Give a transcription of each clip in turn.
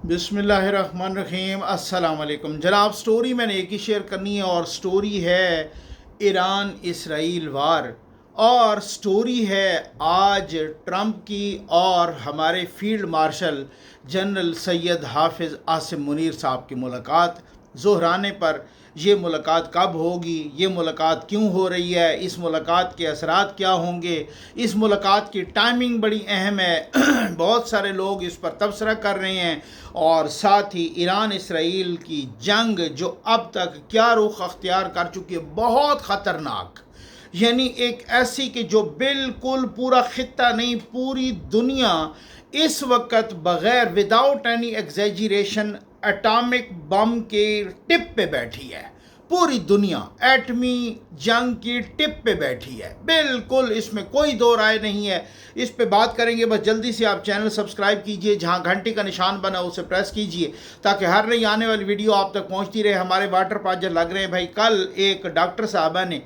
बिस्मिल्लाहिर्रहमानिर्रहीम। अस्सलाम वालेकुम जनाब। स्टोरी मैंने एक ही शेयर करनी है और स्टोरी है ईरान इसराइल वार, और स्टोरी है आज ट्रंप की और हमारे फील्ड मार्शल जनरल सैयद हाफिज़ आसिम मुनीर साहब की मुलाकात ज़ोहराने पर। ये मुलाकात कब होगी, ये मुलाकात क्यों हो रही है, इस मुलाकात के असरात क्या होंगे, इस मुलाकात की टाइमिंग बड़ी अहम है। बहुत सारे लोग इस पर तबसरा कर रहे हैं, और साथ ही ईरान इसराइल की जंग जो अब तक क्या रुख अख्तियार कर चुकी है, बहुत ख़तरनाक। यानी एक ऐसी कि जो बिल्कुल पूरा खित्ता नहीं, पूरी दुनिया इस वक्त बग़ैर without any exaggeration atomic bomb के टिप पे बैठी है। पूरी दुनिया एटमी जंग की टिप पे बैठी है, बिल्कुल, इसमें कोई दो राय नहीं है। इस पे बात करेंगे। बस जल्दी से आप चैनल सब्सक्राइब कीजिए, जहां घंटी का निशान बना उसे प्रेस कीजिए ताकि हर नई आने वाली वीडियो आप तक पहुंचती रहे। हमारे वाटर पाजर लग रहे हैं भाई। कल एक डॉक्टर साहबा ने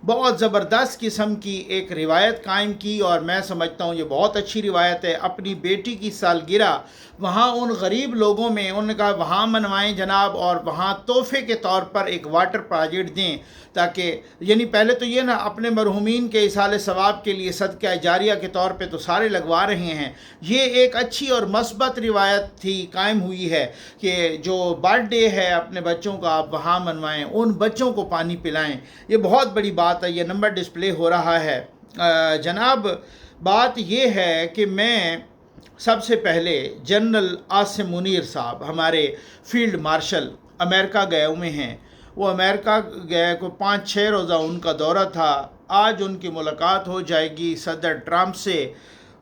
बहुत ज़बरदस्त किस्म की एक रिवायत कायम की, और मैं समझता हूँ ये बहुत अच्छी रिवायत है। अपनी बेटी की सालगिरह वहाँ उन गरीब लोगों में उन्होंने कहा वहाँ मनवाएं जनाब, और वहाँ तोहफे के तौर पर एक वाटर प्रोजेक्ट दें, ताकि यानी पहले तो ये ना अपने मरहूमीन के इसाले सवाब के लिए सदका जारिया के तौर पे तो सारे लगवा रहे हैं। ये एक अच्छी और मस्बत रिवायत थी, कायम हुई है कि जो बर्थडे है अपने बच्चों का आप वहाँ मनवाएं, उन बच्चों को पानी पिलाएं। ये बहुत बड़ी बात है। ये नंबर डिस्प्ले हो रहा है जनाब। बात ये है कि मैं सबसे पहले जनरल आसिम मुनीर साहब हमारे फील्ड मार्शल अमेरिका गए हुए हैं। वो अमेरिका गए, को 5-6 रोज़ा उनका दौरा था। आज उनकी मुलाकात हो जाएगी सदर ट्रंप से।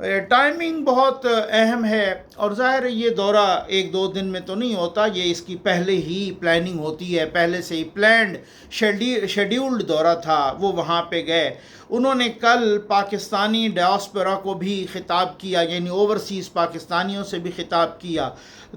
टाइमिंग बहुत अहम है, और ज़ाहिर है ये दौरा 1-2 दिन में तो नहीं होता, ये इसकी पहले ही प्लानिंग होती है। पहले से ही प्लान्ड शेड्यूल्ड दौरा था। वो वहाँ पे गए। उन्होंने कल पाकिस्तानी डायस्पोरा को भी ख़िताब किया, यानी ओवरसीज़ पाकिस्तानियों से भी ख़िताब किया,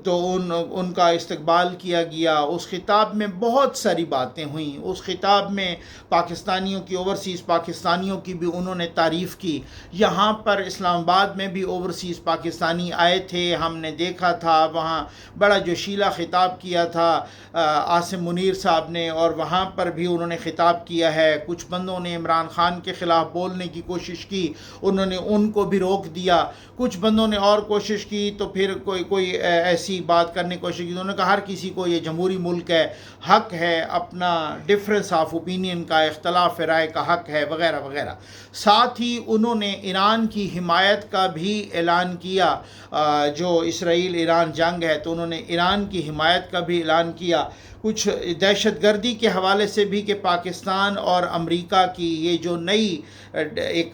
तो उनका इस्तकबाल किया गया। उस ख़िताब में बहुत सारी बातें हुई। उस ख़िताब में पाकिस्तानियों की, ओवरसीज़ पाकिस्तानियों की भी उन्होंने तारीफ़ की। यहाँ पर इस्लामाबाद में भी ओवरसीज़ पाकिस्तानी आए थे, हमने देखा था। वहाँ बड़ा जोशीला ख़िताब किया था आसिम मुनीर साहब ने, और वहाँ पर भी उन्होंने ख़िताब किया है। कुछ बंदों ने इमरान ख़ान के ख़िलाफ़ बोलने की कोशिश की, उन्होंने उनको भी रोक दिया। कुछ बंदों ने और कोशिश की, तो फिर कोई ऐसी बात करने की कोशिश की। उन्होंने कहा हर किसी को ये जमहूरी मुल्क है, हक़ है अपना डिफरेंस ऑफ ओपिनियन का, इख्तलाफ राय का हक़ है, वगैरह वगैरह। साथ ही उन्होंने ईरान की हिमायत का भी ऐलान किया। जो इसराइल ईरान जंग है, तो उन्होंने ईरान की हिमायत का भी ऐलान किया। कुछ दहशतगर्दी के हवाले से भी कि पाकिस्तान और अमेरिका की ये जो नई एक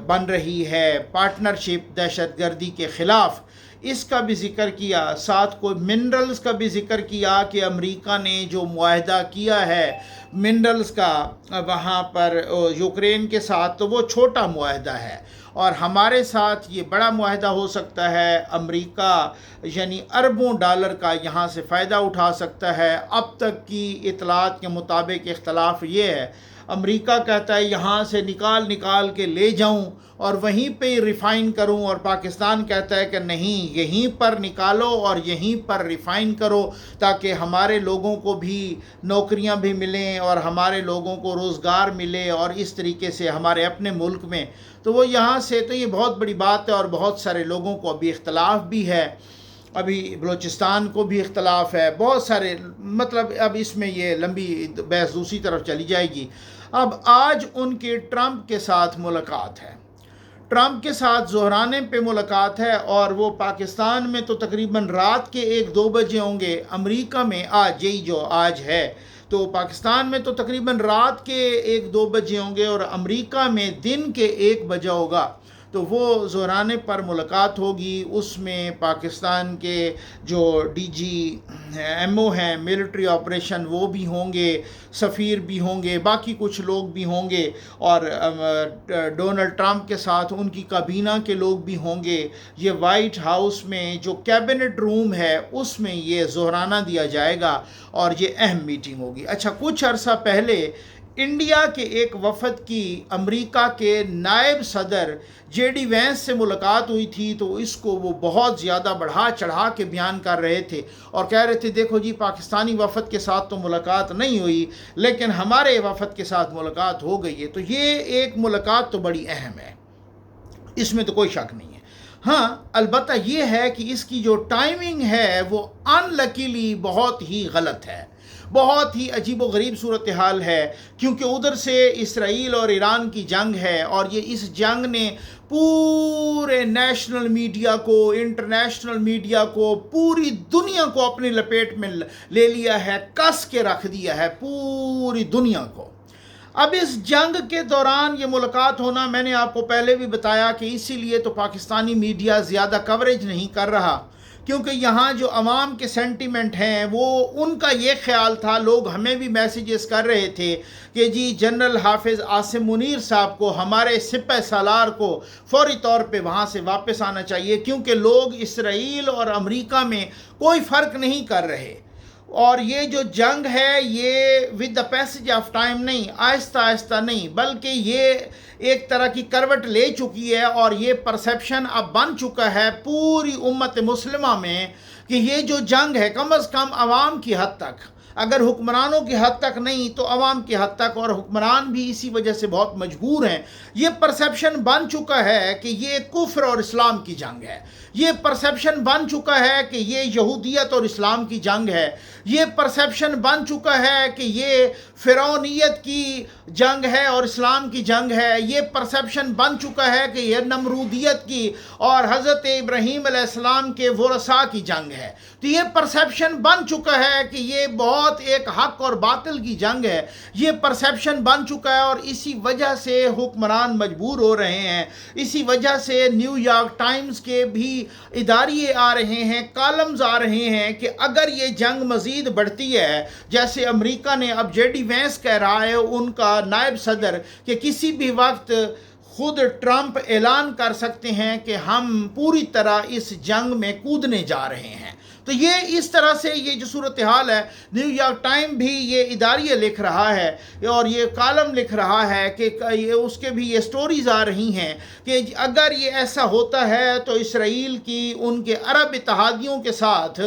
बन रही है पार्टनरशिप दहशतगर्दी के ख़िलाफ़, इसका भी ज़िक्र किया। साथ को मिनरल्स का भी ज़िक्र किया कि अमेरिका ने जो मुआहदा किया है मिनरल्स का वहाँ पर यूक्रेन के साथ, तो वो छोटा मुआहदा है, और हमारे साथ ये बड़ा मुआहदा हो सकता है। अमेरिका यानी अरबों डॉलर का यहाँ से फ़ायदा उठा सकता है। अब तक की इतलात के मुताबिक इख्तलाफ ये है, अमेरिका कहता है यहाँ से निकाल के ले जाऊँ और वहीं पे रिफ़ाइन करूं, और पाकिस्तान कहता है कि नहीं, यहीं पर निकालो और यहीं पर रिफ़ाइन करो, ताकि हमारे लोगों को भी नौकरियां भी मिलें और हमारे लोगों को रोज़गार मिले, और इस तरीके से हमारे अपने मुल्क में। तो वो यहाँ से, तो ये बहुत बड़ी बात है। और बहुत सारे लोगों को अभी इख्तलाफ भी है, अभी बलूचिस्तान को भी इख्तलाफ है, बहुत सारे, मतलब अब इसमें ये लंबी बहस दूसरी तरफ चली जाएगी। अब आज उनके ट्रंप के साथ मुलाकात है, ट्रंप के साथ ज़ोहराने पे मुलाकात है, और वो पाकिस्तान में तो तकरीबन रात के 1-2 बजे होंगे। अमेरिका में आज यही जो आज है, तो पाकिस्तान में तो तकरीबन रात के 1-2 बजे होंगे, और अमेरिका में दिन के 1 बजे होगा। तो वो ज़ोहराने पर मुलाकात होगी। उसमें पाकिस्तान के जो DGMO हैं मिलिट्री ऑपरेशन, वो भी होंगे, सफ़ीर भी होंगे, बाकी कुछ लोग भी होंगे, और डोनाल्ड ट्रंप के साथ उनकी काबीना के लोग भी होंगे। ये वाइट हाउस में जो कैबिनेट रूम है उसमें ये ज़ोहराना दिया जाएगा, और ये अहम मीटिंग होगी। अच्छा, कुछ अरसा पहले इंडिया के एक वफद की अमेरिका के नायब सदर JD वैंस से मुलाकात हुई थी, तो इसको वो बहुत ज़्यादा बढ़ा चढ़ा के बयान कर रहे थे और कह रहे थे देखो जी, पाकिस्तानी वफद के साथ तो मुलाकात नहीं हुई लेकिन हमारे वफद के साथ मुलाकात हो गई है। तो ये एक मुलाकात तो बड़ी अहम है, इसमें तो कोई शक नहीं है। हाँ, अलबत्ता ये है कि इसकी जो टाइमिंग है वो अनलकीली बहुत ही गलत है, बहुत ही अजीब व गरीब सूरत हाल है, क्योंकि उधर से इसराइल और ईरान की जंग है और ये इस जंग ने पूरे नेशनल मीडिया को, इंटरनेशनल मीडिया को, पूरी दुनिया को अपनी लपेट में ले लिया है, कस के रख दिया है पूरी दुनिया को। अब इस जंग के दौरान ये मुलाकात होना, मैंने आपको पहले भी बताया कि इसीलिए तो पाकिस्तानी मीडिया ज़्यादा कवरेज नहीं कर रहा, क्योंकि यहाँ जो अवाम के सेंटीमेंट हैं वो उनका ये ख्याल था, लोग हमें भी मैसेजेस कर रहे थे कि जी जनरल हाफिज़ आसिम मुनीर साहब को, हमारे सिपह सालार को फौरी तौर पे वहाँ से वापस आना चाहिए, क्योंकि लोग इसराइल और अमेरिका में कोई फ़र्क नहीं कर रहे और ये जो जंग है ये with the passage of time नहीं, आहिस्ता आहिस्ता नहीं, बल्कि ये एक तरह की करवट ले चुकी है और ये परसेप्शन अब बन चुका है पूरी उम्मत मुस्लिमा में कि ये जो जंग है कम अज़ कम अवाम की हद तक, अगर हुक्मरानों की हद तक नहीं तो अवाम की हद तक, और हुक्मरान भी इसी वजह से बहुत मजबूर हैं, ये परसेप्शन बन चुका है कि ये कुफ्र और इस्लाम की जंग है, ये परसेप्शन बन चुका है कि ये यहूदियत और इस्लाम की जंग है, ये परसेप्शन बन चुका है कि ये फ़िरौनियत की जंग है और इस्लाम की जंग है, ये परसेप्शन बन चुका है कि ये नमरूदियत की और हज़रत इब्राहीम अलैहिस्सलाम के वरसा की जंग है। तो ये परसेप्शन बन चुका है कि ये बहुत एक हक और बातिल की जंग है, ये परसेप्शन बन चुका है और इसी वजह से हुक्मरान मजबूर हो रहे हैं, इसी वजह से न्यूयॉर्क टाइम्स के भी इदारिये आ रहे हैं, कॉलम्स आ रहे हैं कि अगर ये जंग मज़ीद बढ़ती है, जैसे अमेरिका ने अब JD वैंस कह रहा है, उनका नायब सदर, कि किसी भी वक्त खुद ट्रंप ऐलान कर सकते हैं कि हम पूरी तरह इस जंग में कूदने जा रहे हैं। तो ये इस तरह से ये जो सूरत हाल है, न्यूयॉर्क टाइम भी ये इदारिया लिख रहा है और ये कॉलम लिख रहा है कि ये उसके भी ये स्टोरीज़ आ रही हैं कि अगर ये ऐसा होता है तो इसराइल की उनके अरब इत्तेहादियों के साथ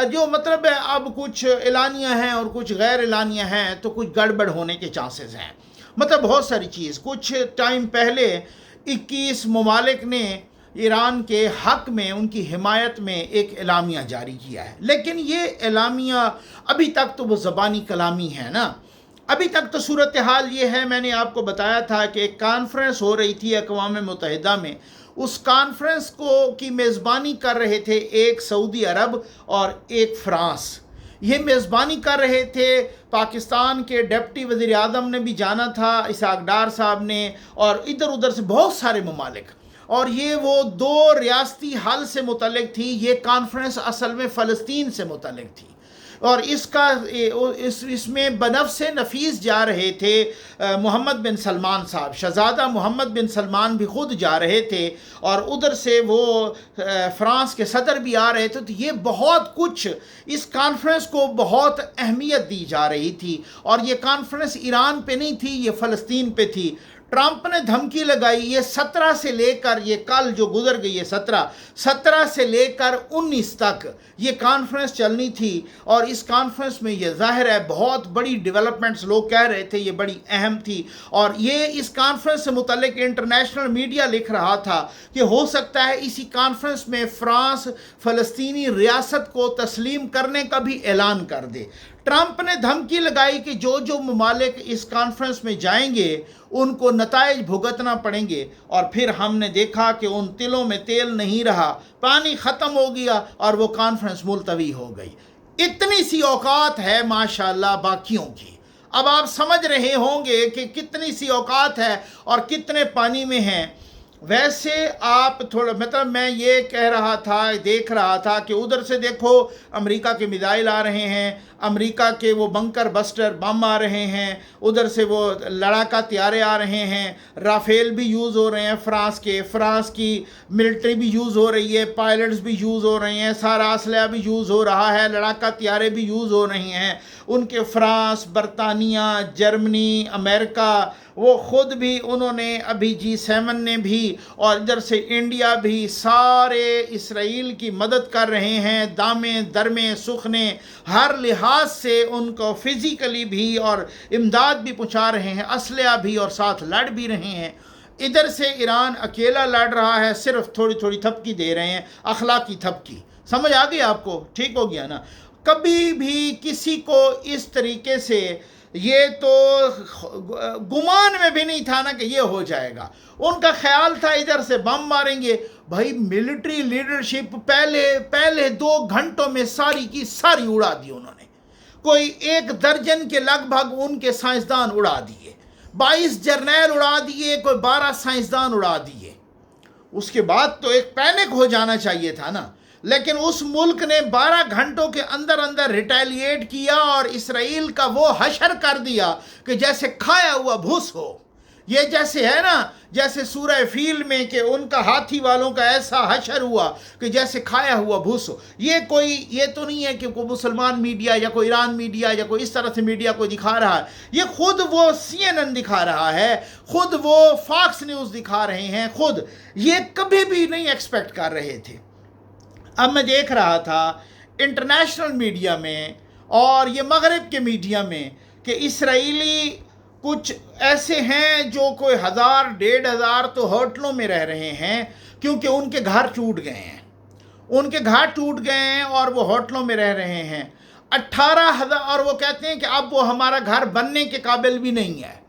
जो मतलब है अब कुछ एलानियाँ हैं और कुछ गैर एलानियाँ हैं, तो कुछ गड़बड़ होने के चांसेस हैं। मतलब बहुत सारी चीज़, कुछ टाइम पहले 21 ममालिक ने ईरान के हक में, उनकी हिमायत में एक एलामिया जारी किया है, लेकिन ये एलामिया अभी तक तो वो ज़बानी कलामी है ना। अभी तक तो सूरत हाल ये है, मैंने आपको बताया था कि एक कॉन्फ्रेंस हो रही थी अक़वाम मुत्तहिदा में, उस कॉन्फ्रेंस को की मेज़बानी कर रहे थे एक सऊदी अरब और एक फ़्रांस। ये मेज़बानी कर रहे थे, पाकिस्तान के डिप्टी वज़ीर आज़म ने भी जाना था, इसहाक डार साहब ने, और इधर उधर से बहुत सारे ममालिक, और ये वो 2 रियासती हल से मुतल्लिक थी। ये कॉन्फ्रेंस असल में फ़लस्तीन से मुतल्लिक थी और इसमें बनफ़्से नफीस जा रहे थे मोहम्मद बिन सलमान साहब, शहज़ादा मोहम्मद बिन सलमान भी ख़ुद जा रहे थे और उधर से वो फ़्रांस के सदर भी आ रहे थे। तो ये बहुत कुछ, इस कॉन्फ्रेंस को बहुत अहमियत दी जा रही थी और ये कॉन्फ्रेंस ईरान पे नहीं थी, ये फ़लस्तीन पे थी। ट्रंप ने धमकी लगाई, ये 17 से लेकर, ये कल जो गुजर गई है 17 से लेकर 19 तक ये कॉन्फ्रेंस चलनी थी और इस कॉन्फ्रेंस में ये ज़ाहिर है बहुत बड़ी डेवलपमेंट्स, लोग कह रहे थे ये बड़ी अहम थी। और ये इस कॉन्फ्रेंस से मुतल्लिक इंटरनेशनल मीडिया लिख रहा था कि हो सकता है इसी कॉन्फ्रेंस में फ़्रांस फ़लस्तीनी रियासत को तस्लीम करने का भी ऐलान कर दे। ट्रंप ने धमकी लगाई कि जो जो ममालिक इस कॉन्फ्रेंस में जाएंगे उनको नताइज भुगतना पड़ेंगे, और फिर हमने देखा कि उन तिलों में तेल नहीं रहा, पानी ख़त्म हो गया और वो कॉन्फ्रेंस मुलतवी हो गई। इतनी सी औकात है माशाल्लाह बाकियों की। अब आप समझ रहे होंगे कि कितनी सी औकात है और कितने पानी में हैं। वैसे आप थोड़ा मतलब मैं ये कह रहा था, देख रहा था कि उधर से देखो अमेरिका के मिसाइल आ रहे हैं, अमेरिका के वो बंकर बस्टर बम आ रहे हैं, उधर से वो लड़ाका त्यारे आ रहे हैं, राफेल भी यूज़ हो रहे हैं, फ्रांस की मिलिट्री भी यूज़ हो रही है, पायलट्स भी यूज़ हो रहे हैं, सारा असलहा भी यूज़ हो रहा है, लड़ाका त्यारे भी यूज़ हो रही हैं उनके। फ्रांस, बरतानिया, जर्मनी, अमेरिका, वो ख़ुद भी उन्होंने अभी G7 ने भी, और इधर से इंडिया भी, सारे इसराइल की मदद कर रहे हैं, दामे दरमे सुखने हर लिहाज से उनको फिज़िकली भी और इमदाद भी पहुँचा रहे हैं, असलहा भी, और साथ लड़ भी रहे हैं। इधर से ईरान अकेला लड़ रहा है, सिर्फ थोड़ी थोड़ी थपकी दे रहे हैं, अखलाकी थपकी। समझ आ गई आपको? ठीक हो गया ना? कभी भी किसी को इस तरीके से, ये तो गुमान में भी नहीं था ना कि ये हो जाएगा। उनका ख्याल था इधर से बम मारेंगे। भाई मिलिट्री लीडरशिप पहले 2 घंटों में सारी की सारी उड़ा दी उन्होंने। कोई 1 दर्जन के लगभग उनके साइंसदान उड़ा दिए, 22 जर्नैल उड़ा दिए, कोई 12 साइंसदान उड़ा दिए। उसके बाद तो एक पैनिक हो जाना चाहिए था ना, लेकिन उस मुल्क ने 12 घंटों के अंदर अंदर रिटेलिएट किया और इसराइल का वो हशर कर दिया कि जैसे खाया हुआ भूस हो। ये जैसे है ना, जैसे सूरह फील में कि उनका हाथी वालों का ऐसा हशर हुआ कि जैसे खाया हुआ भूस हो। ये तो नहीं है कि कोई मुसलमान मीडिया या कोई ईरान मीडिया या कोई इस तरह से मीडिया कोई दिखा रहा है। ये खुद वो CNN दिखा रहा है, खुद वो फॉक्स न्यूज़ दिखा रहे हैं, खुद ये कभी भी नहीं एक्सपेक्ट कर रहे थे। अब मैं देख रहा था इंटरनेशनल मीडिया में और ये मगरिब के मीडिया में कि इसराइली कुछ ऐसे हैं जो कोई 1000-1500 तो होटलों में रह रहे हैं क्योंकि उनके घर टूट गए हैं, उनके घर टूट गए हैं और वो होटलों में रह रहे हैं। 18,000, और वो कहते हैं कि अब वो हमारा घर बनने के काबिल भी नहीं है।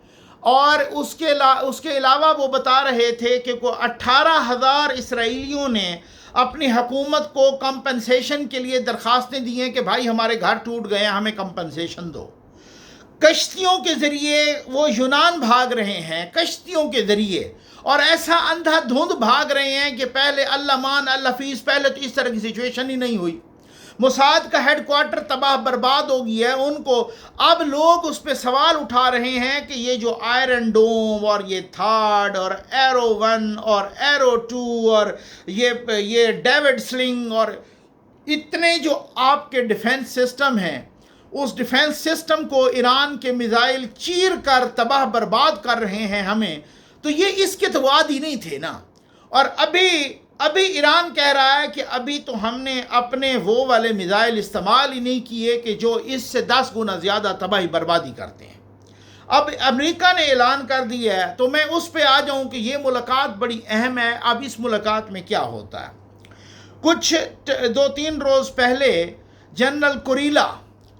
और उसके अलावा वो बता रहे थे कि को 18,000 इसराइलियों ने अपनी हुकूमत को कंपनसेशन के लिए दरखास्तें दी हैं कि भाई हमारे घर टूट गए हैं, हमें कंपनसेशन दो। कश्तियों के ज़रिए वो यूनान भाग रहे हैं, कश्तियों के ज़रिए, और ऐसा अंधाधुंध भाग रहे हैं कि पहले अल्लाह मान अल्लाह फीस, पहले तो इस तरह की सिचुएशन ही नहीं हुई। मोसाद का हेडक्वार्टर तबाह बर्बाद हो गया है उनको। अब लोग उस पर सवाल उठा रहे हैं कि ये जो आयरन डोम और ये थार्ड और एरो 1 और एरो 2 और ये डेविड स्लिंग और इतने जो आपके डिफेंस सिस्टम हैं, उस डिफेंस सिस्टम को ईरान के मिसाइल चीर कर तबाह बर्बाद कर रहे हैं हमें, तो ये इसके तो वादी नहीं थे ना। और अभी ईरान कह रहा है कि अभी तो हमने अपने वो वाले मिसाइल इस्तेमाल ही नहीं किए कि जो इससे 10 गुना ज़्यादा तबाही बर्बादी करते हैं। अब अमेरिका ने ऐलान कर दिया है, तो मैं उस पे आ जाऊं कि ये मुलाकात बड़ी अहम है। अब इस मुलाकात में क्या होता है? कुछ 2-3 रोज़ पहले जनरल कुरीला,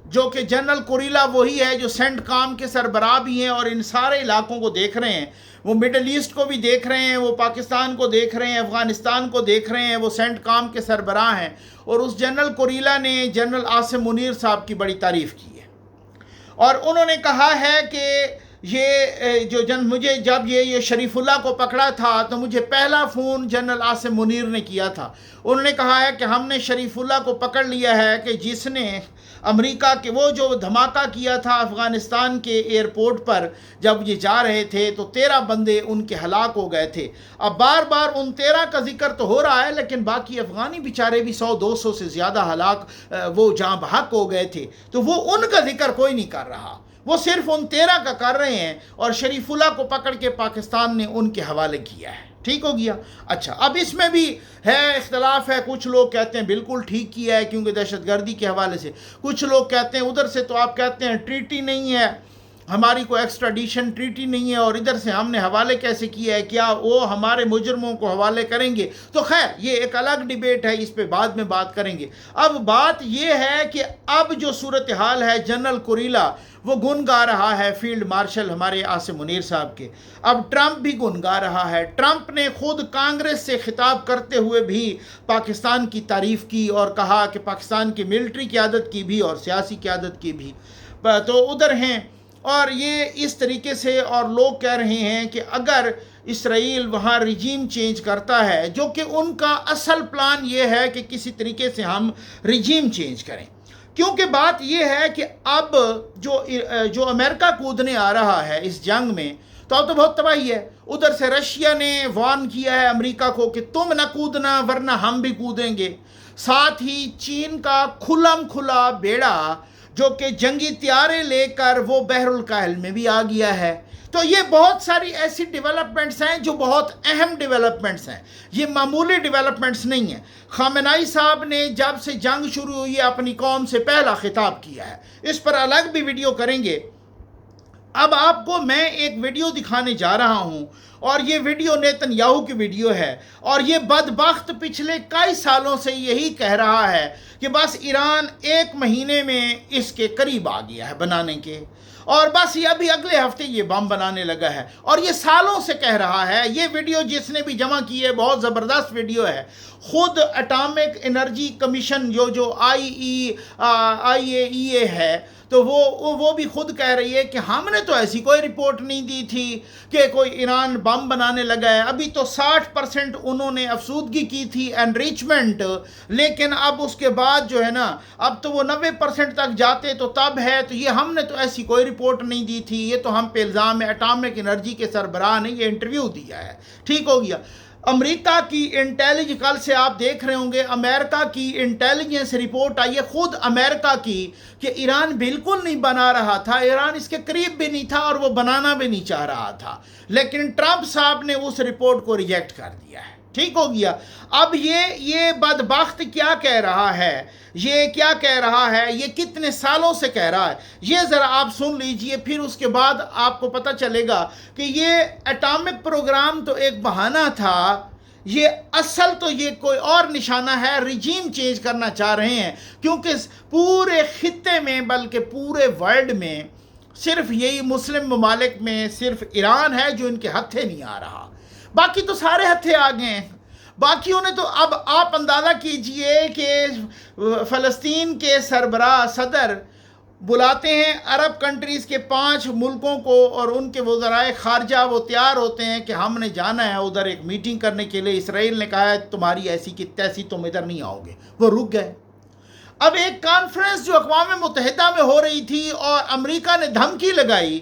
जो कि जनरल कुरीला वही है जो सेंटकॉम के सरबराह भी हैं और इन सारे इलाकों को देख रहे हैं, वो मिडल ईस्ट को भी देख रहे हैं, वो पाकिस्तान को देख रहे हैं, अफ़गानिस्तान को देख रहे हैं, वो सेंटकॉम के सरबराह हैं। और उस जनरल कुरीला ने जनरल आसिम मुनीर साहब की बड़ी तारीफ़ की है और उन्होंने कहा है कि ये मुझे जब ये शरीफुल्लाह को पकड़ा था तो मुझे पहला फ़ोन जनरल आसिम मुनीर ने किया था। उन्होंने कहा है कि हमने शरीफुल्लाह को पकड़ लिया है कि जिसने अमेरिका के वो जो धमाका किया था अफ़गानिस्तान के एयरपोर्ट पर, जब ये जा रहे थे तो 13 बंदे उनके हलाक हो गए थे। अब बार बार उन 13 का जिक्र तो हो रहा है, लेकिन बाकी अफ़गानी बेचारे भी 100-200 से ज़्यादा हलाक वो जहाँ बहक हो गए थे, तो वो उनका जिक्र कोई नहीं कर रहा, वो सिर्फ उन 13 का कर रहे हैं। और शरीफुल्लाह को पकड़ के पाकिस्तान ने उनके हवाले किया है। ठीक हो गया? अच्छा, अब इसमें भी है इख्तलाफ है। कुछ लोग कहते हैं बिल्कुल ठीक किया है क्योंकि दहशतगर्दी के हवाले से, कुछ लोग कहते हैं उधर से तो आप कहते हैं ट्रीटी नहीं है, हमारी कोई एक्स्ट्राडिशन ट्रीटी नहीं है, और इधर से हमने हवाले कैसे किया है, क्या वो हमारे मुजरमों को हवाले करेंगे? तो खैर ये एक अलग डिबेट है, इस पे बाद में बात करेंगे। अब बात ये है कि अब जो सूरत हाल है, जनरल कुरीला वो गुन गा रहा है फील्ड मार्शल हमारे आसिम मुनीर साहब के। अब ट्रंप भी गुन गा रहा है। ट्रंप ने खुद कांग्रेस से खिताब करते हुए भी पाकिस्तान की तारीफ़ की और कहा कि पाकिस्तान की मिलिट्री क़यादत की भी और सियासी क़यादत की भी तो उधर हैं। और ये इस तरीके से, और लोग कह रहे हैं कि अगर اسرائیل وہاں رجیم چینج کرتا ہے، جو کہ ان کا اصل پلان یہ ہے کہ کسی طریقے سے ہم رجیم چینج کریں، کیونکہ بات یہ ہے کہ اب جو امریکہ کودنے آ رہا ہے اس جنگ میں، تو اب تو بہت تباہی ہے۔ ادھر سے رشیا نے وارن کیا ہے امریکہ کو کہ تم نہ کودنا ورنہ ہم بھی کودیں گے، ساتھ ہی چین کا کھلم کھلا بیڑا جو کہ جنگی طیارے لے کر وہ بحر الکاہل میں بھی آ گیا ہے۔ تو یہ بہت ساری ایسی ڈیولپمنٹس ہیں جو بہت اہم ڈیولپمنٹس ہیں، یہ معمولی ڈیولپمنٹس نہیں ہیں۔ خامنہئی صاحب نے جب سے جنگ شروع ہوئی ہے اپنی قوم سے پہلا خطاب کیا ہے، اس پر الگ بھی ویڈیو کریں گے۔ اب آپ کو میں ایک ویڈیو دکھانے جا رہا ہوں، اور یہ ویڈیو نیتن یاہو کی ویڈیو ہے، اور یہ بدبخت پچھلے کئی سالوں سے یہی کہہ رہا ہے کہ بس ایران 1 مہینے میں اس کے قریب آ گیا ہے بنانے کے، اور بس یہ ابھی اگلے ہفتے یہ بم بنانے لگا ہے، اور یہ سالوں سے کہہ رہا ہے۔ یہ ویڈیو جس نے بھی جمع کی ہے بہت زبردست ویڈیو ہے، خود اٹامک انرجی کمیشن جو آئی اے ای اے ہے، تو وہ بھی خود کہہ رہی ہے کہ ہم نے تو ایسی کوئی رپورٹ نہیں دی تھی کہ کوئی ایران بم بنانے لگا ہے۔ ابھی تو 60% انہوں نے افسودگی کی تھی انریچمنٹ، لیکن اب اس کے بعد جو ہے نا، اب تو وہ 90% تک جاتے تو تب ہے، تو یہ ہم نے تو ایسی کوئی رپورٹ نہیں دی تھی، یہ تو ہم پہ الزام ہے۔ اٹامک انرجی کے سربراہ نے یہ انٹرویو دیا ہے، ٹھیک ہو گیا۔ امریکہ کی انٹیلیجنس، کل سے آپ دیکھ رہے ہوں گے امریکہ کی انٹیلیجنس رپورٹ آئی ہے خود امریکہ کی، کہ ایران بالکل نہیں بنا رہا تھا، ایران اس کے قریب بھی نہیں تھا، اور وہ بنانا بھی نہیں چاہ رہا تھا، لیکن ٹرمپ صاحب نے اس رپورٹ کو ریجیکٹ کر دیا ہے، ٹھیک ہو گیا۔ اب یہ بدبخت کیا کہہ رہا ہے، یہ کیا کہہ رہا ہے، یہ کتنے سالوں سے کہہ رہا ہے، یہ ذرا آپ سن لیجئے، پھر اس کے بعد آپ کو پتہ چلے گا کہ یہ اٹامک پروگرام تو ایک بہانہ تھا، یہ اصل تو یہ کوئی اور نشانہ ہے، رجیم چینج کرنا چاہ رہے ہیں، کیونکہ پورے خطے میں بلکہ پورے ورلڈ میں صرف یہی مسلم ممالک میں صرف ایران ہے جو ان کے ہتھے نہیں آ رہا، باقی تو سارے ہتھے آ گئے ہیں۔ باقیوں نے تو، اب آپ اندازہ کیجئے کہ فلسطین کے سربراہ صدر بلاتے ہیں عرب کنٹریز کے 5 ملکوں کو، اور ان کے وزرائے خارجہ وہ تیار ہوتے ہیں کہ ہم نے جانا ہے ادھر ایک میٹنگ کرنے کے لیے۔ اسرائیل نے کہا ہے تمہاری ایسی کی تیسی تم ادھر نہیں آؤ گے، وہ رک گئے۔ اب ایک کانفرنس جو اقوام متحدہ میں ہو رہی تھی، اور امریکہ نے دھمکی لگائی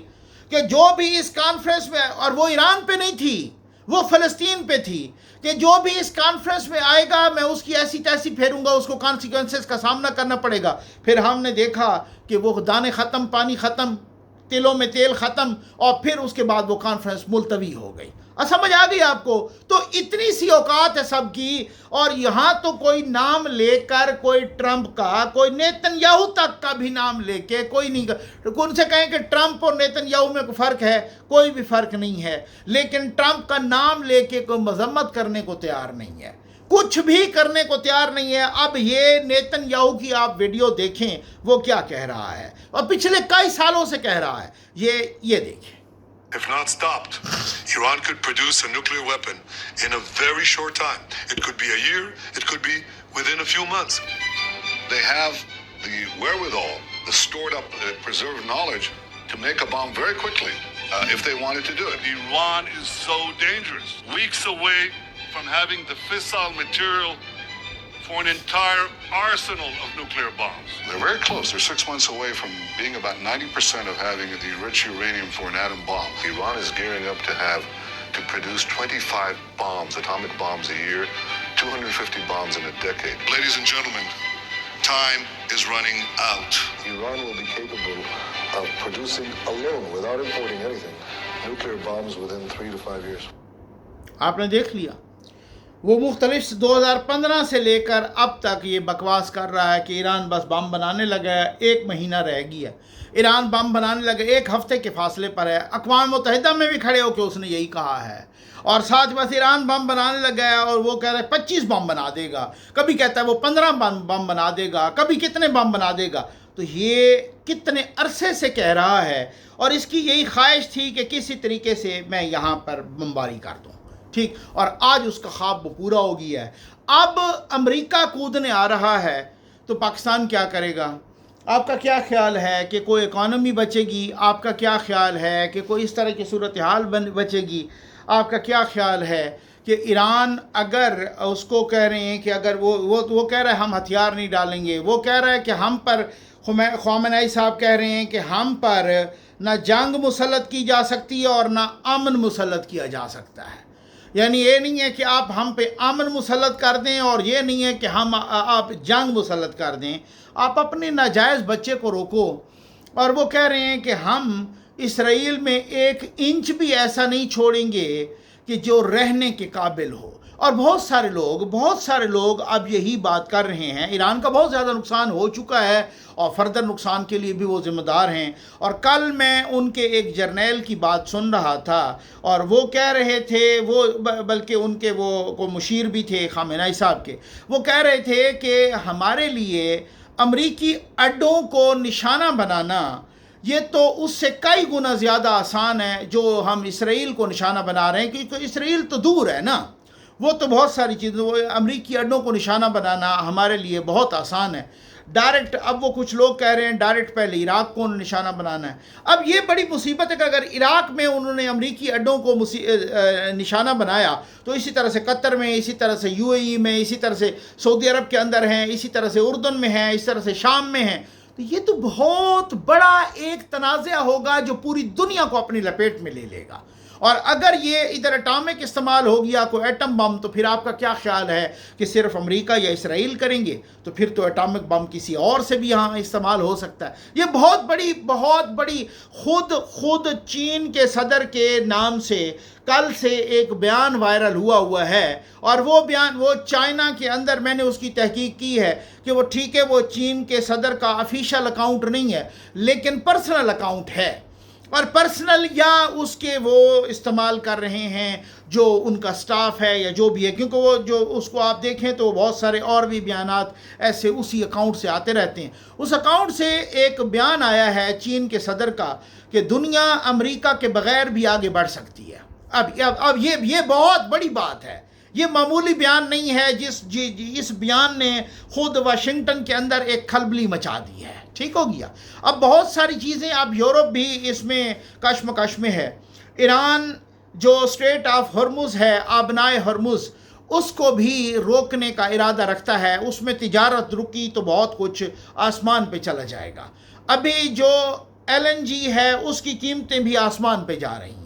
کہ جو بھی اس کانفرنس میں، اور وہ ایران پہ نہیں تھی، وہ فلسطین پہ تھی، کہ جو بھی اس کانفرنس میں آئے گا میں اس کی ایسی تیسی پھیروں گا، اس کو کانسیکوینسز کا سامنا کرنا پڑے گا۔ پھر ہم نے دیکھا کہ وہ دانے ختم، پانی ختم، تلوں میں تیل ختم، اور پھر اس کے بعد وہ کانفرنس ملتوی ہو گئی۔ سمجھ آ گئی آپ کو؟ تو اتنی سی اوقات ہے سب کی، اور یہاں تو کوئی نام لے کر، کوئی ٹرمپ کا، کوئی نیتن یاہو تک کا بھی نام لے کے کوئی نہیں، ان سے کہیں کہ ٹرمپ اور نیتن یاہو میں کوئی فرق ہے، کوئی بھی فرق نہیں ہے، لیکن ٹرمپ کا نام لے کے کوئی مذمت کرنے کو تیار نہیں ہے، کچھ بھی کرنے کو تیار نہیں ہے۔ اب یہ نیتن یاہو کی آپ ویڈیو دیکھیں وہ کیا کہہ رہا ہے، اور پچھلے کئی سالوں سے کہہ رہا ہے، یہ دیکھیں۔ If not stopped, Iran could produce a nuclear weapon in a very short time. It could be a year, it could be within a few months. They have the wherewithal, the stored up, preserved knowledge to make a bomb very quickly if they wanted to do it. Iran is so dangerous. Weeks away from having the fissile material for an entire arsenal of nuclear bombs. They're very close. They're 6 months away from being about 90% of having the rich uranium for an atom bomb. Iran is gearing up to produce 25 bombs, atomic bombs a year, 250 bombs in a decade. Ladies and gentlemen, time is running out. Iran will be capable of producing alone, without importing anything, nuclear bombs within 3 to 5 years. آپ نے دیکھ لیا، وہ مختلف 2015 سے لے کر اب تک یہ بکواس کر رہا ہے کہ ایران بس بم بنانے لگا ہے، 1 مہینہ رہ گیا، ایران بم بنانے لگا 1 ہفتے کے فاصلے پر ہے۔ اقوام متحدہ میں بھی کھڑے ہو کے اس نے یہی کہا ہے، اور ساتھ بس ایران بم بنانے لگا ہے، اور وہ کہہ رہا ہے 25 بم بنا دے گا، کبھی کہتا ہے وہ 15 بم بنا دے گا، کبھی کتنے بم بنا دے گا۔ تو یہ کتنے عرصے سے کہہ رہا ہے، اور اس کی یہی خواہش تھی کہ کسی طریقے سے میں یہاں پر بمباری کر دوں، ٹھیک، اور آج اس کا خواب وہ پورا ہو گیا ہے۔ اب امریکہ کودنے آ رہا ہے تو پاکستان کیا کرے گا؟ آپ کا کیا خیال ہے کہ کوئی اکانومی بچے گی؟ آپ کا کیا خیال ہے کہ کوئی اس طرح کی صورتحال بچے گی؟ آپ کا کیا خیال ہے کہ ایران اگر اس کو کہہ رہے ہیں کہ اگر وہ کہہ رہا ہے ہم ہتھیار نہیں ڈالیں گے، وہ کہہ رہا ہے کہ ہم پر خامنہئی صاحب کہہ رہے ہیں کہ ہم پر نہ جنگ مسلط کی جا سکتی ہے اور نہ امن مسلط کیا جا سکتا ہے، یعنی یہ نہیں ہے کہ آپ ہم پہ امن مسلط کر دیں اور یہ نہیں ہے کہ آپ جنگ مسلط کر دیں، آپ اپنے ناجائز بچے کو روکو۔ اور وہ کہہ رہے ہیں کہ ہم اسرائیل میں 1 انچ بھی ایسا نہیں چھوڑیں گے کہ جو رہنے کے قابل ہو، اور بہت سارے لوگ اب یہی بات کر رہے ہیں۔ ایران کا بہت زیادہ نقصان ہو چکا ہے اور فردر نقصان کے لیے بھی وہ ذمہ دار ہیں، اور کل میں ان کے ایک جرنیل کی بات سن رہا تھا اور وہ کہہ رہے تھے، وہ بلکہ ان کے وہ مشیر بھی تھے خامنہئی صاحب کے، وہ کہہ رہے تھے کہ ہمارے لیے امریکی اڈوں کو نشانہ بنانا یہ تو اس سے کئی گنا زیادہ آسان ہے جو ہم اسرائیل کو نشانہ بنا رہے ہیں، کیونکہ اسرائیل تو دور ہے نا، وہ تو بہت ساری چیزیں، وہ امریکی اڈوں کو نشانہ بنانا ہمارے لیے بہت آسان ہے ڈائریکٹ۔ اب وہ کچھ لوگ کہہ رہے ہیں ڈائریکٹ پہلے عراق کو نشانہ بنانا ہے۔ اب یہ بڑی مصیبت ہے کہ اگر عراق میں انہوں نے امریکی اڈوں کو نشانہ بنایا تو اسی طرح سے قطر میں، اسی طرح سے UAE میں، اسی طرح سے سعودی عرب کے اندر ہیں، اسی طرح سے اردن میں ہیں، اس طرح سے شام میں ہیں، تو یہ تو بہت بڑا ایک تنازع ہوگا جو پوری دنیا کو اپنی لپیٹ میں لے لے گا۔ اور اگر یہ ادھر اٹامک استعمال ہو گیا، کوئی ایٹم بم، تو پھر آپ کا کیا خیال ہے کہ صرف امریکہ یا اسرائیل کریں گے؟ تو پھر تو ایٹامک بم کسی اور سے بھی یہاں استعمال ہو سکتا ہے۔ یہ بہت بڑی خود چین کے صدر کے نام سے کل سے ایک بیان وائرل ہوا ہے، اور وہ بیان وہ چائنا کے اندر میں نے اس کی تحقیق کی ہے کہ وہ ٹھیک ہے، وہ چین کے صدر کا آفیشیل اکاؤنٹ نہیں ہے لیکن پرسنل اکاؤنٹ ہے، اور پرسنل یا اس کے وہ استعمال کر رہے ہیں جو ان کا سٹاف ہے یا جو بھی ہے، کیونکہ وہ جو اس کو آپ دیکھیں تو بہت سارے اور بھی بیانات ایسے اسی اکاؤنٹ سے آتے رہتے ہیں۔ اس اکاؤنٹ سے ایک بیان آیا ہے چین کے صدر کا کہ دنیا امریکہ کے بغیر بھی آگے بڑھ سکتی ہے۔ اب یہ بہت بڑی بات ہے، یہ معمولی بیان نہیں ہے، اس بیان نے خود واشنگٹن کے اندر ایک کھلبلی مچا دی ہے۔ ٹھیک ہو گیا؟ اب بہت ساری چیزیں، اب یورپ بھی اس میں کشمکش میں ہے۔ ایران جو اسٹریٹ آف ہرمز ہے، آبنائے ہرمز، اس کو بھی روکنے کا ارادہ رکھتا ہے۔ اس میں تجارت رکی تو بہت کچھ آسمان پہ چلا جائے گا۔ ابھی جو LNG ہے اس کی قیمتیں بھی آسمان پہ جا رہی ہیں۔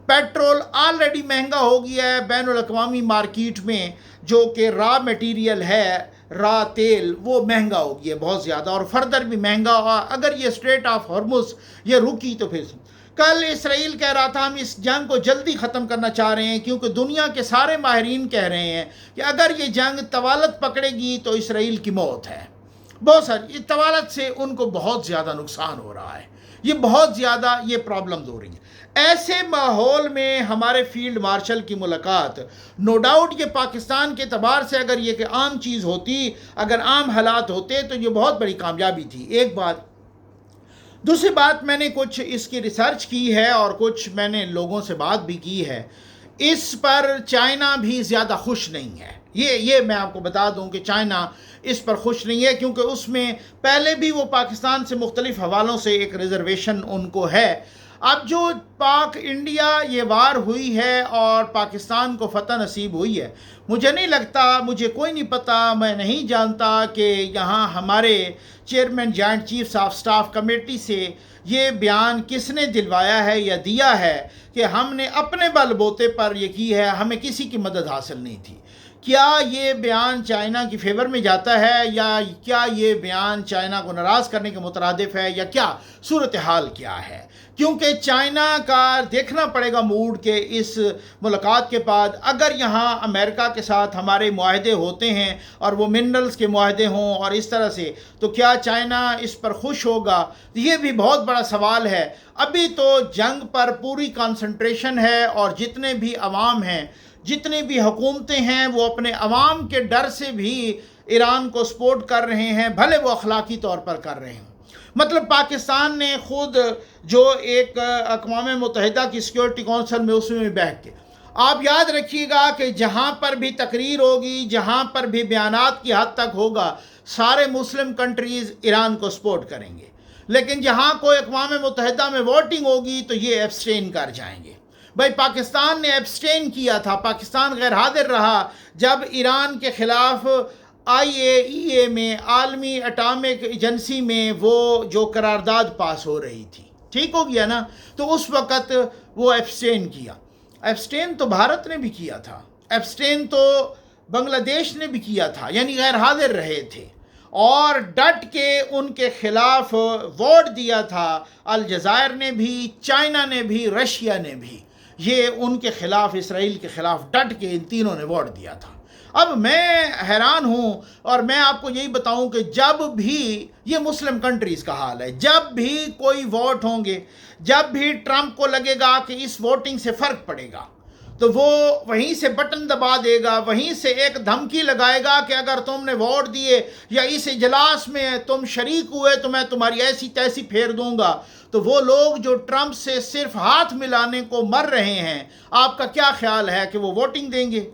پیٹرول آلریڈی مہنگا ہو گیا ہے بین الاقوامی مارکیٹ میں، جو کہ را میٹیریل ہے، را تیل، وہ مہنگا ہو گیا بہت زیادہ، اور فردر بھی مہنگا ہوگا اگر یہ اسٹریٹ آف ہرمز یہ رکی تو۔ پھر کل اسرائیل کہہ رہا تھا ہم اس جنگ کو جلدی ختم کرنا چاہ رہے ہیں، کیونکہ دنیا کے سارے ماہرین کہہ رہے ہیں کہ اگر یہ جنگ طوالت پکڑے گی تو اسرائیل کی موت ہے۔ بہت ساری طوالت سے ان کو بہت زیادہ نقصان ہو رہا ہے، یہ بہت زیادہ یہ پرابلمز ہو رہی ہیں۔ ایسے ماحول میں ہمارے فیلڈ مارشل کی ملاقات، نو ڈاؤٹ یہ پاکستان کے اعتبار سے اگر یہ کہ عام چیز ہوتی، اگر عام حالات ہوتے تو یہ بہت بڑی کامیابی تھی۔ ایک بات، دوسری بات، میں نے کچھ اس کی ریسرچ کی ہے اور کچھ میں نے لوگوں سے بات بھی کی ہے، اس پر چائنا بھی زیادہ خوش نہیں ہے۔ یہ میں آپ کو بتا دوں کہ چائنا اس پر خوش نہیں ہے، کیونکہ اس میں پہلے بھی وہ پاکستان سے مختلف حوالوں سے ایک ریزرویشن ان کو ہے۔ اب جو پاک انڈیا یہ وار ہوئی ہے اور پاکستان کو فتح نصیب ہوئی ہے، مجھے نہیں لگتا، مجھے کوئی نہیں پتا، میں نہیں جانتا کہ یہاں ہمارے chairman joint chiefs of staff committee سے یہ بیان کس نے دلوایا ہے یا دیا ہے کہ ہم نے اپنے بل بوتے پر یہ کی ہے، ہمیں کسی کی مدد حاصل نہیں تھی۔ کیا یہ بیان چائنا کی فیور میں جاتا ہے یا کیا یہ بیان چائنا کو ناراض کرنے کے مترادف ہے یا کیا صورتحال کیا ہے؟ کیونکہ چائنا کا دیکھنا پڑے گا موڈ کہ اس ملاقات کے بعد اگر یہاں امریکہ کے ساتھ ہمارے معاہدے ہوتے ہیں اور وہ منرلز کے معاہدے ہوں اور اس طرح سے، تو کیا چائنا اس پر خوش ہوگا؟ یہ بھی بہت بڑا سوال ہے۔ ابھی تو جنگ پر پوری کنسنٹریشن ہے، اور جتنے بھی عوام ہیں، جتنی بھی حکومتیں ہیں، وہ اپنے عوام کے ڈر سے بھی ایران کو سپورٹ کر رہے ہیں، بھلے وہ اخلاقی طور پر کر رہے ہیں۔ مطلب پاکستان نے خود جو ایک اقوام متحدہ کی سیکیورٹی کونسل میں اس میں بیٹھ کے، آپ یاد رکھیے گا کہ جہاں پر بھی تقریر ہوگی، جہاں پر بھی بیانات کی حد تک ہوگا، سارے مسلم کنٹریز ایران کو سپورٹ کریں گے، لیکن جہاں کوئی اقوام متحدہ میں ووٹنگ ہوگی تو یہ ایبسٹین کر جائیں گے۔ भाई पाकिस्तान ने एब्सटेन किया था, पाकिस्तान गैर हाजिर रहा जब ईरान के ख़िलाफ़ IAEA में, आलमी एटॉमिक एजेंसी में वो जो करारदाद पास हो रही थी, ठीक हो गया ना। तो उस वक़्त वो एब्सटेन किया। एब्सटेन तो भारत ने भी किया था, एब्सटेन तो बांग्लादेश ने भी किया था, यानी गैर हाजिर रहे थे और डट के उनके ख़िलाफ़ वोट दिया था। अलजायर ने भी, चाइना ने भी, रशिया ने भी, ये उनके ख़िलाफ़, इसराइल के ख़िलाफ़ डट के इन तीनों ने वोट दिया था। अब मैं हैरान हूँ और मैं आपको यही बताऊँ कि जब भी, ये मुस्लिम कंट्रीज़ का हाल है, जब भी कोई वोट होंगे, जब भी ट्रंप को लगेगा कि इस वोटिंग से फ़र्क पड़ेगा, तो वो वहीं से बटन दबा देगा, वहीं से एक धमकी लगाएगा कि अगर तुमने वोट दिए या इस इजलास में तुम शरीक हुए तो मैं तुम्हारी ऐसी तैसी फेर दूंगा। तो वो लोग जो ट्रंप से सिर्फ हाथ मिलाने को मर रहे हैं, आपका क्या ख्याल है कि वो वोटिंग देंगे?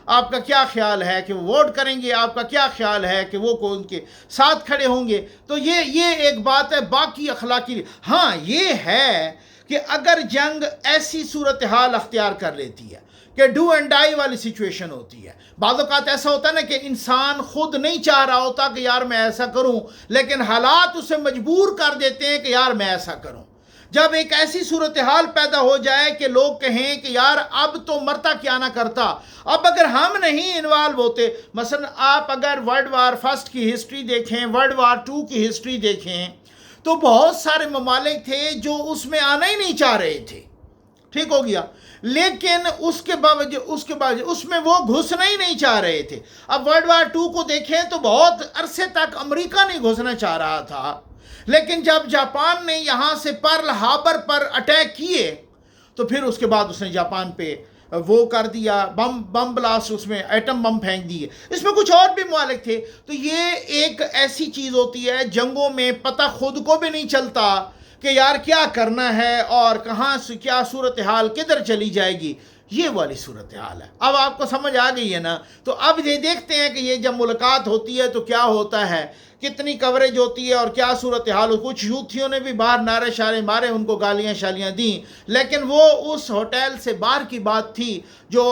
आपका क्या ख्याल है कि वो वोट करेंगे? आपका क्या ख्याल है कि वो उनके साथ खड़े होंगे? तो ये एक बात है। बाकी अखलाकी, हाँ ये है कि अगर जंग ऐसी सूरत हाल अख्तियार कर लेती है कि डू एंड डाई वाली सिचुएशन होती है, बाज़ औक़ात ऐसा होता है ना कि इंसान खुद नहीं चाह रहा होता कि यार मैं ऐसा करूं, लेकिन हालात उसे मजबूर कर देते हैं कि यार मैं ऐसा करूं। जब एक ऐसी सूरत हाल पैदा हो जाए कि लोग कहें कि यार अब तो मरता क्या ना करता, अब अगर हम नहीं इन्वॉल्व होते, मसलन आप अगर वर्ल्ड वार फर्स्ट की हिस्ट्री देखें, वर्ल्ड वार टू की हिस्ट्री देखें, तो बहुत सारे ममालिक थे जो उसमें आना ही नहीं चाह रहे थे, ठीक हो गया, लेकिन उसके बावजूद उसमें वो घुसना ही नहीं चाह रहे थे। अब वर्ल्ड वार टू को देखें तो बहुत अरसे तक अमेरिका नहीं घुसना चाह रहा था, लेकिन जब जापान ने यहाँ से पर्ल हार्बर पर अटैक किए तो फिर उसके बाद उसने जापान पे वो कर दिया, बम ब्लास्ट, उसमें एटम बम फेंक दिए। इसमें कुछ और भी ममालिक थे। तो ये एक ऐसी चीज़ होती है, जंगों में पता खुद को भी नहीं चलता कि यार क्या करना है और कहाँ से क्या सूरत हाल किधर चली जाएगी। ये वाली सूरत हाल है। अब आपको समझ आ गई है ना। तो अब ये देखते हैं कि ये जब मुलाकात होती है तो क्या होता है, कितनी कवरेज होती है और क्या सूरत हाल हो। कुछ यूथियों ने भी बाहर नारे शारे मारे, उनको गालियाँ शालियाँ दी, लेकिन वो उस होटल से बाहर की बात थी। जो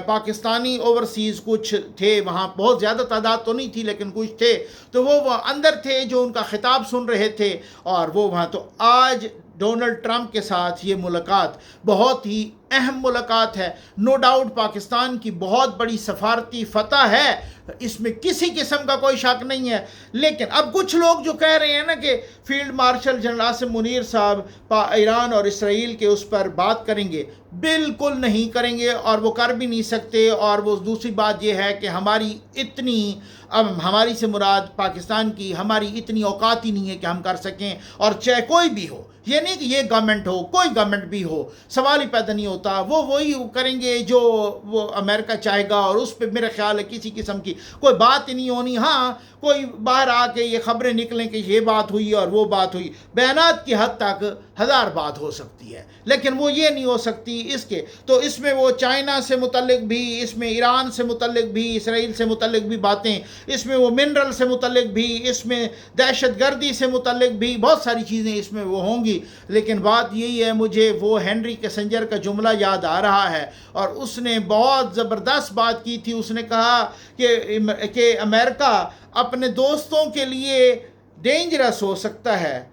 पाकिस्तानी ओवरसीज़ कुछ थे वहाँ, बहुत ज़्यादा तादाद तो नहीं थी लेकिन कुछ थे, तो वो अंदर थे जो उनका खिताब सुन रहे थे और वो वहाँ। तो आज डोनाल्ड ट्रंप के साथ ये मुलाकात बहुत ही अहम मुलाकात है। नो डाउट पाकिस्तान की बहुत बड़ी सफारती फतह है, इसमें किसी किस्म का कोई शक नहीं है। लेकिन अब कुछ लोग जो कह रहे हैं ना कि field marshal general Asim Munir साहब ईरान और इसराइल के उस पर बात करेंगे, बिल्कुल नहीं करेंगे और वो कर भी नहीं सकते। और वो दूसरी बात ये है कि हमारी इतनी, अब हमारी से मुराद पाकिस्तान की, हमारी इतनी औकात ही नहीं है कि हम कर सकें। और चाहे कोई भी हो, ये नहीं कि ये गवर्नमेंट हो, कोई गवर्नमेंट भी हो, सवाल ही पैदा नहीं होता। वो वही करेंगे जो वो अमेरिका चाहेगा और उस पर मेरा ख्याल है किसी किस्म की कोई बात ही नहीं होनी। हाँ, कोई बाहर आके ये खबरें निकलें कि ये बात हुई और वो बात हुई, बयानात की हद तक हज़ार बात हो सकती है, लेकिन वो ये नहीं हो सकती इसके। तो इसमें वो चाइना से मुतल्लिक भी, इसमें ईरान से मुतल्लिक भी, इसराइल से मुतल्लिक भी बातें, इसमें वो मिनरल से मुतल्लिक भी, इसमें दहशत गर्दी से मुतल्लिक भी बहुत सारी चीज़ें इसमें वो होंगी। लेकिन बात यही है, मुझे वो हेनरी किसिंजर का जुमला याद आ रहा है और उसने बहुत ज़बरदस्त बात की थी। उसने कहा कि अमेरिका अपने दोस्तों के लिए डेंजरस हो सकता है,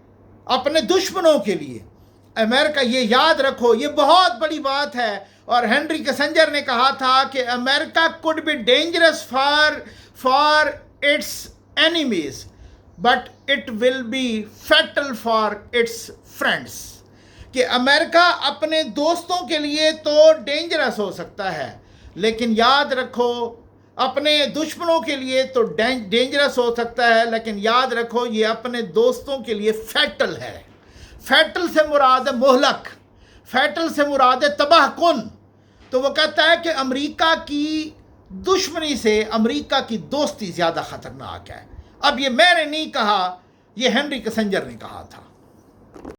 अपने दुश्मनों के लिए अमेरिका, ये याद रखो, ये बहुत बड़ी बात है। और हेनरी किसिंजर ने कहा था कि America could be dangerous for its enemies but it will be fatal for its friends. कि अमेरिका अपने दोस्तों के लिए तो डेंजरस हो सकता है, लेकिन याद रखो अपने दुश्मनों के लिए तो डेंजरस हो सकता है, लेकिन याद रखो ये अपने दोस्तों के लिए फैटल है। फैटल से मुराद है मोहलक, फैटल से मुराद है तबाह कुन। तो वो कहता है कि अमेरिका की दुश्मनी से अमेरिका की दोस्ती ज़्यादा ख़तरनाक है। अब ये मैंने नहीं कहा, ये हेनरी किसिंजर ने कहा था।